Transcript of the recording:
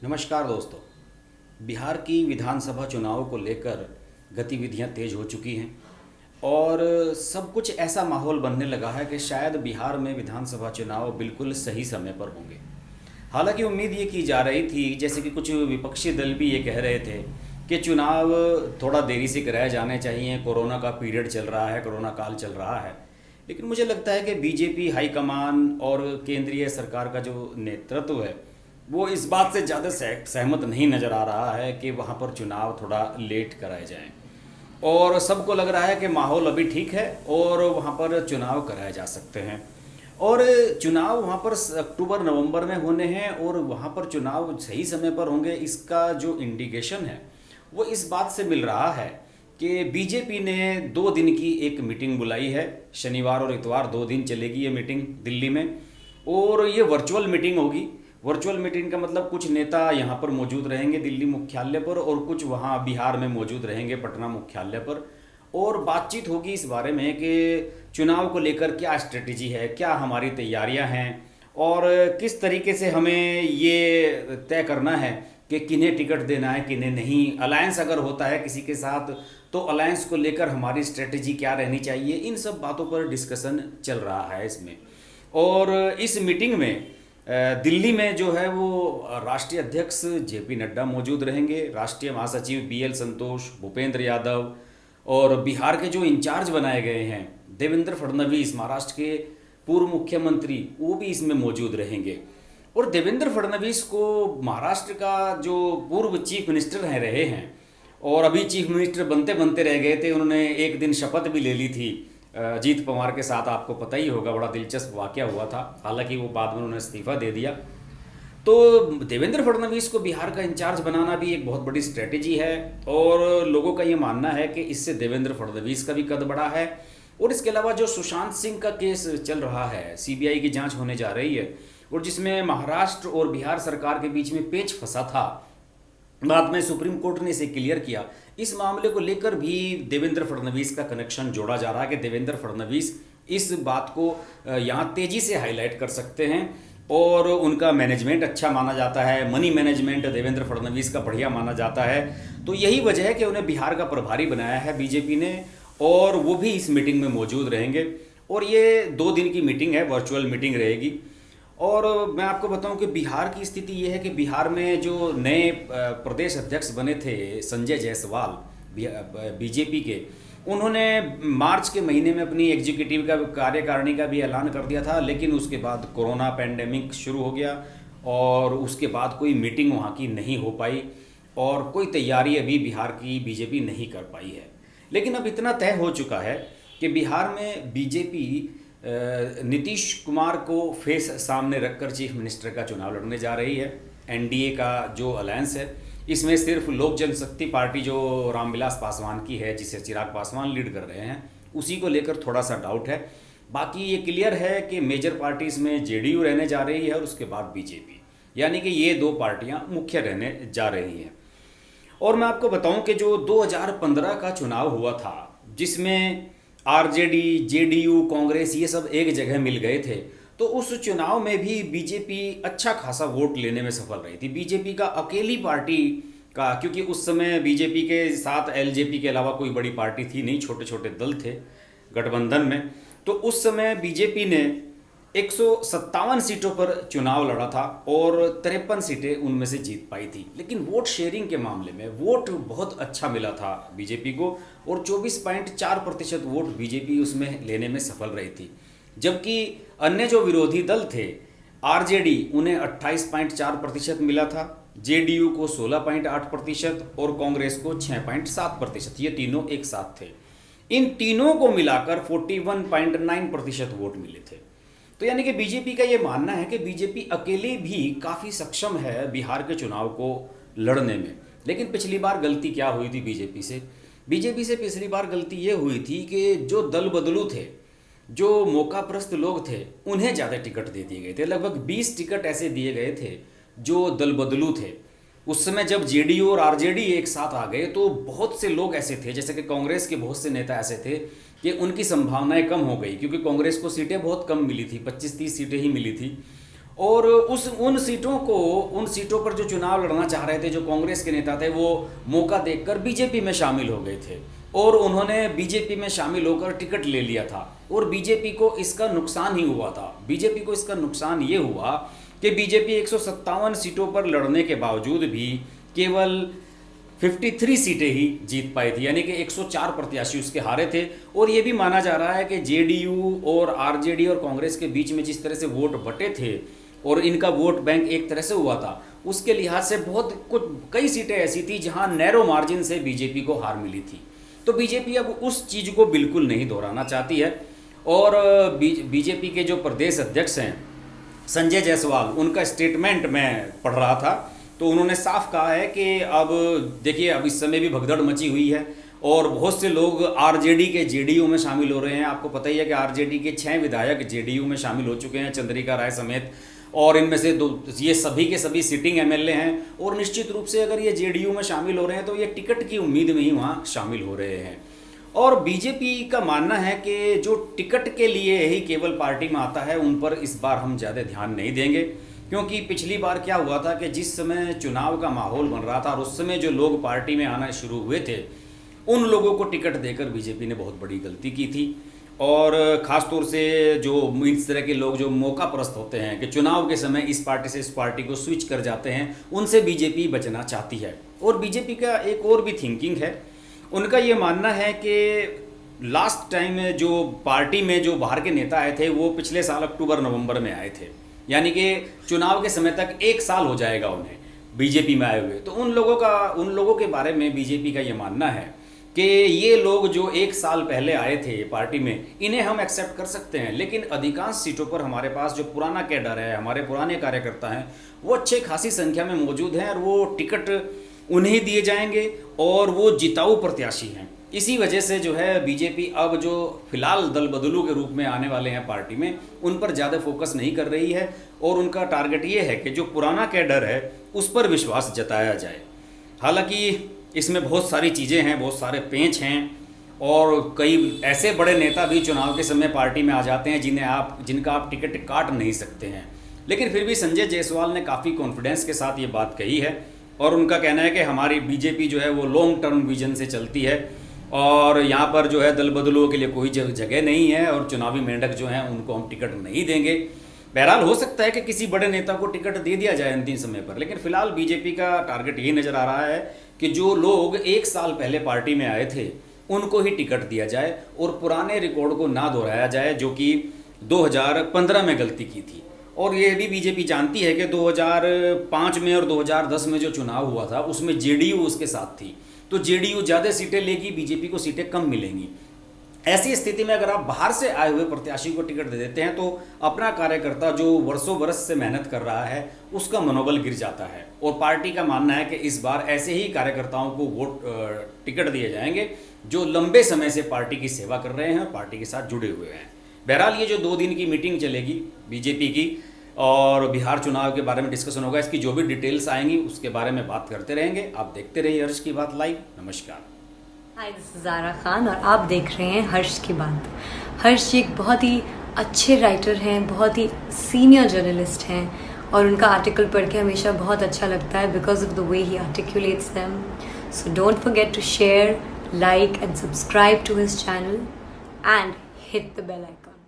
नमस्कार दोस्तों। बिहार की विधानसभा चुनाव को लेकर गतिविधियां तेज हो चुकी हैं और सब कुछ ऐसा माहौल बनने लगा है कि शायद बिहार में विधानसभा चुनाव बिल्कुल सही समय पर होंगे। हालांकि उम्मीद ये की जा रही थी, जैसे कि कुछ विपक्षी दल भी ये कह रहे थे कि चुनाव थोड़ा देरी से कराए जाने चाहिए, कोरोना का पीरियड चल रहा है, कोरोना काल चल रहा है। लेकिन मुझे लगता है कि बीजेपी हाईकमान और केंद्रीय सरकार का जो नेतृत्व है वो इस बात से ज़्यादा सहमत नहीं नज़र आ रहा है कि वहाँ पर चुनाव थोड़ा लेट कराए जाएं। और सबको लग रहा है कि माहौल अभी ठीक है और वहाँ पर चुनाव कराए जा सकते हैं। और चुनाव वहाँ पर अक्टूबर नवंबर में होने हैं और वहाँ पर चुनाव सही समय पर होंगे, इसका जो इंडिकेशन है वो इस बात से मिल रहा है कि बीजेपी ने 2 दिन की एक मीटिंग बुलाई है। शनिवार और इतवार 2 दिन चलेगी ये मीटिंग दिल्ली में, और ये वर्चुअल मीटिंग होगी। वर्चुअल मीटिंग का मतलब कुछ नेता यहाँ पर मौजूद रहेंगे दिल्ली मुख्यालय पर और कुछ वहाँ बिहार में मौजूद रहेंगे पटना मुख्यालय पर, और बातचीत होगी इस बारे में कि चुनाव को लेकर क्या स्ट्रेटेजी है, क्या हमारी तैयारियां हैं और किस तरीके से हमें ये तय करना है कि किन्हें टिकट देना है किन्हें नहीं। अलायंस अगर होता है किसी के साथ तो अलायंस को लेकर हमारी स्ट्रेटेजी क्या रहनी चाहिए, इन सब बातों पर डिस्कशन चल रहा है इसमें। और इस मीटिंग में दिल्ली में जो है वो राष्ट्रीय अध्यक्ष जेपी नड्डा मौजूद रहेंगे, राष्ट्रीय महासचिव बीएल संतोष, भूपेंद्र यादव, और बिहार के जो इंचार्ज बनाए गए हैं देवेंद्र फडणवीस, महाराष्ट्र के पूर्व मुख्यमंत्री, वो भी इसमें मौजूद रहेंगे। और देवेंद्र फडणवीस को महाराष्ट्र का जो पूर्व चीफ मिनिस्टर रहे हैं और अभी चीफ मिनिस्टर बनते बनते रह गए थे, उन्होंने एक दिन शपथ भी ले ली थी अजीत पवार के साथ, आपको पता ही होगा, बड़ा दिलचस्प वाकया हुआ था। हालांकि वो बाद में उन्होंने इस्तीफा दे दिया। तो देवेंद्र फडणवीस को बिहार का इंचार्ज बनाना भी एक बहुत बड़ी स्ट्रेटेजी है और लोगों का ये मानना है कि इससे देवेंद्र फडणवीस का भी कद बढ़ा है। और इसके अलावा जो सुशांत सिंह का केस चल रहा है, सीबीआई की जांच होने जा रही है और जिसमें महाराष्ट्र और बिहार सरकार के बीच में पेच फंसा था, बाद में सुप्रीम कोर्ट ने इसे क्लियर किया। इस मामले को लेकर भी देवेंद्र फडणवीस का कनेक्शन जोड़ा जा रहा है कि देवेंद्र फडणवीस इस बात को यहाँ तेजी से हाईलाइट कर सकते हैं और उनका मैनेजमेंट अच्छा माना जाता है, मनी मैनेजमेंट देवेंद्र फडणवीस का बढ़िया माना जाता है। तो यही वजह है कि उन्हें बिहार का प्रभारी बनाया है बीजेपी ने और वो भी इस मीटिंग में मौजूद रहेंगे। और ये 2 दिन की मीटिंग है, वर्चुअल मीटिंग रहेगी। और मैं आपको बताऊं कि बिहार की स्थिति ये है कि बिहार में जो नए प्रदेश अध्यक्ष बने थे संजय जायसवाल बीजेपी के, उन्होंने मार्च के महीने में अपनी एग्जीक्यूटिव का कार्यकारिणी का भी ऐलान कर दिया था, लेकिन उसके बाद कोरोना पैंडेमिक शुरू हो गया और उसके बाद कोई मीटिंग वहाँ की नहीं हो पाई और कोई तैयारी अभी बिहार की बीजेपी नहीं कर पाई है। लेकिन अब इतना तय हो चुका है कि बिहार में बीजेपी नीतीश कुमार को फेस सामने रखकर चीफ मिनिस्टर का चुनाव लड़ने जा रही है। एनडीए का जो अलायंस है, इसमें सिर्फ लोक जनशक्ति पार्टी जो रामविलास पासवान की है, जिसे चिराग पासवान लीड कर रहे हैं, उसी को लेकर थोड़ा सा डाउट है। बाकी ये क्लियर है कि मेजर पार्टीज में जेडीयू रहने जा रही है और उसके बाद बीजेपी, यानी कि ये 2 पार्टियां मुख्य रहने जा रही हैं। और मैं आपको बताऊं कि जो 2015 का चुनाव हुआ था, जिसमें आरजेडी, जेडीयू, कांग्रेस ये सब एक जगह मिल गए थे, तो उस चुनाव में भी बीजेपी अच्छा खासा वोट लेने में सफल रही थी। बीजेपी का अकेली पार्टी का, क्योंकि उस समय बीजेपी के साथ एलजेपी के अलावा कोई बड़ी पार्टी थी नहीं, छोटे छोटे दल थे गठबंधन में, तो उस समय बीजेपी ने 157 सीटों पर चुनाव लड़ा था और 53 सीटें उनमें से जीत पाई थी। लेकिन वोट शेयरिंग के मामले में वोट बहुत अच्छा मिला था बीजेपी को और 24.4% वोट बीजेपी उसमें लेने में सफल रही थी। जबकि अन्य जो विरोधी दल थे, आरजेडी, उन्हें 28.4% मिला था, जेडीयू को 16.8% और कांग्रेस को 6.7%। ये तीनों एक साथ थे। इन तीनों को मिलाकर 41.9% वोट मिले थे। तो यानी कि बीजेपी का ये मानना है कि बीजेपी अकेले भी काफ़ी सक्षम है बिहार के चुनाव को लड़ने में। लेकिन पिछली बार गलती क्या हुई थी बीजेपी से? बीजेपी से पिछली बार गलती ये हुई थी कि जो दल बदलू थे, जो मौकाप्रस्त लोग थे, उन्हें ज़्यादा टिकट दे दिए गए थे। लगभग 20 टिकट ऐसे दिए गए थे जो दल बदलू थे। उस समय जब जेडीयू और आरजेडी एक साथ आ गए तो बहुत से लोग ऐसे थे, जैसे कि कांग्रेस के बहुत से नेता ऐसे थे कि उनकी संभावनाएं कम हो गई, क्योंकि कांग्रेस को सीटें बहुत कम मिली थी, 25-30 सीटें ही मिली थी। और उन सीटों पर जो चुनाव लड़ना चाह रहे थे, जो कांग्रेस के नेता थे, वो मौका देखकर बीजेपी में शामिल हो गए थे और उन्होंने बीजेपी में शामिल होकर टिकट ले लिया था। और बीजेपी को इसका नुकसान ही हुआ था। बीजेपी को इसका नुकसान ये हुआ कि बीजेपी 157 सीटों पर लड़ने के बावजूद भी केवल 53 सीटें ही जीत पाई थी, यानी कि 104 प्रत्याशी उसके हारे थे। और ये भी माना जा रहा है कि जेडीयू और आरजेडी और कांग्रेस के बीच में जिस तरह से वोट बटे थे और इनका वोट बैंक एक तरह से हुआ था, उसके लिहाज से कई सीटें ऐसी थी जहां नैरो मार्जिन से बीजेपी को हार मिली थी। तो बीजेपी अब उस चीज़ को बिल्कुल नहीं दोहराना चाहती है। और बीजेपी के जो प्रदेश अध्यक्ष हैं संजय जायसवाल, उनका स्टेटमेंट मैं पढ़ रहा था, तो उन्होंने साफ कहा है कि अब देखिए, अब इस समय भी भगदड़ मची हुई है और बहुत से लोग आरजेडी के जेडीयू में शामिल हो रहे हैं। आपको पता ही है कि आरजेडी के 6 विधायक जेडीयू में शामिल हो चुके हैं, चंद्रिका राय समेत, और इनमें से ये सभी के सभी सिटिंग एमएलए हैं। और निश्चित रूप से अगर ये जेडीयू में शामिल हो रहे हैं तो ये टिकट की उम्मीद में ही वहाँ शामिल हो रहे हैं। और बीजेपी का मानना है कि जो टिकट के लिए ही केवल पार्टी में आता है, उन पर इस बार हम ज़्यादा ध्यान नहीं देंगे, क्योंकि पिछली बार क्या हुआ था कि जिस समय चुनाव का माहौल बन रहा था और उस समय जो लोग पार्टी में आना शुरू हुए थे, उन लोगों को टिकट देकर बीजेपी ने बहुत बड़ी गलती की थी। और ख़ास तौर से जो इस तरह के लोग जो मौका परस्त होते हैं कि चुनाव के समय इस पार्टी से इस पार्टी को स्विच कर जाते हैं, उनसे बीजेपी बचना चाहती है। और बीजेपी का एक और भी थिंकिंग है, उनका ये मानना है कि लास्ट टाइम जो पार्टी में जो बाहर के नेता आए थे वो पिछले साल अक्टूबर-नवंबर में आए थे, यानी कि चुनाव के समय तक 1 साल हो जाएगा उन्हें बीजेपी में आए हुए। तो उन लोगों के बारे में बीजेपी का ये मानना है कि ये लोग जो 1 साल पहले आए थे पार्टी में, इन्हें हम एक्सेप्ट कर सकते हैं, लेकिन अधिकांश सीटों पर हमारे पास जो पुराना कैडर है, हमारे पुराने कार्यकर्ता हैं, वो अच्छे खासी संख्या में मौजूद हैं और वो टिकट उन्हें दिए जाएंगे और वो जिताऊ प्रत्याशी हैं। इसी वजह से जो है बीजेपी अब जो फिलहाल दल बदलू के रूप में आने वाले हैं पार्टी में, उन पर ज़्यादा फोकस नहीं कर रही है और उनका टारगेट ये है कि जो पुराना कैडर है उस पर विश्वास जताया जाए। हालांकि इसमें बहुत सारी चीज़ें हैं, बहुत सारे पेंच हैं और कई ऐसे बड़े नेता भी चुनाव के समय पार्टी में आ जाते हैं जिनका आप टिकट काट नहीं सकते हैं। लेकिन फिर भी संजय जायसवाल ने काफ़ी कॉन्फिडेंस के साथ ये बात कही है और उनका कहना है कि हमारी बीजेपी जो है वो लॉन्ग टर्म विजन से चलती है और यहाँ पर जो है दल बदलुओं के लिए कोई जगह नहीं है और चुनावी मेंढक जो हैं उनको हम टिकट नहीं देंगे। बहरहाल हो सकता है कि किसी बड़े नेता को टिकट दे दिया जाए अंतिम समय पर, लेकिन फिलहाल बीजेपी का टारगेट यही नज़र आ रहा है कि जो लोग 1 साल पहले पार्टी में आए थे उनको ही टिकट दिया जाए और पुराने रिकॉर्ड को ना दोहराया जाए, जो कि 2015 में गलती की थी। और ये भी बीजेपी जानती है कि 2005 में और 2010 में जो चुनाव हुआ था उसमें जेडीयू उसके साथ थी, तो जेडीयू ज़्यादा सीटें लेगी, बीजेपी को सीटें कम मिलेंगी। ऐसी स्थिति में अगर आप बाहर से आए हुए प्रत्याशी को टिकट दे देते हैं तो अपना कार्यकर्ता जो वर्षों बरस से मेहनत कर रहा है उसका मनोबल गिर जाता है। और पार्टी का मानना है कि इस बार ऐसे ही कार्यकर्ताओं को टिकट दिए जाएंगे जो लंबे समय से पार्टी की सेवा कर रहे हैं और पार्टी के साथ जुड़े हुए हैं। बहरहाल ये जो 2 दिन की मीटिंग चलेगी बीजेपी की और बिहार चुनाव के बारे में डिस्कशन होगा, इसकी जो भी डिटेल्स आएंगी उसके बारे में बात करते रहेंगे। आप देखते रहिए हर्ष की बात लाइव। नमस्कार। हाय, दिस इज ज़ारा खान और आप देख रहे हैं हर्ष की बात। हर्ष जी एक बहुत ही अच्छे राइटर हैं, बहुत ही सीनियर जर्नलिस्ट हैं और उनका आर्टिकल पढ़ के हमेशा बहुत अच्छा लगता है because of the way he articulates them. So don't forget to share, like and subscribe to his channel and hit the bell icon.